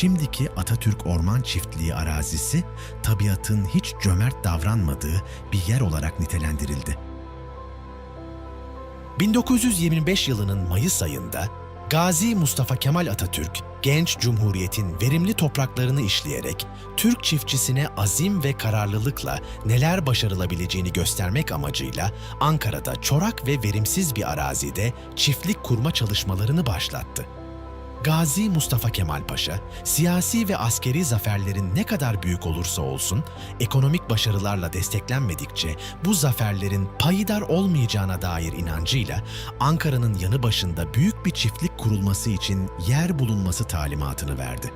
şimdiki Atatürk Orman Çiftliği arazisi, tabiatın hiç cömert davranmadığı bir yer olarak nitelendirildi. 1925 yılının Mayıs ayında Gazi Mustafa Kemal Atatürk, genç cumhuriyetin verimli topraklarını işleyerek Türk çiftçisine azim ve kararlılıkla neler başarılabileceğini göstermek amacıyla Ankara'da çorak ve verimsiz bir arazide çiftlik kurma çalışmalarını başlattı. Gazi Mustafa Kemal Paşa, siyasi ve askeri zaferlerin ne kadar büyük olursa olsun, ekonomik başarılarla desteklenmedikçe bu zaferlerin payidar olmayacağına dair inancıyla Ankara'nın yanı başında büyük bir çiftlik kurulması için yer bulunması talimatını verdi.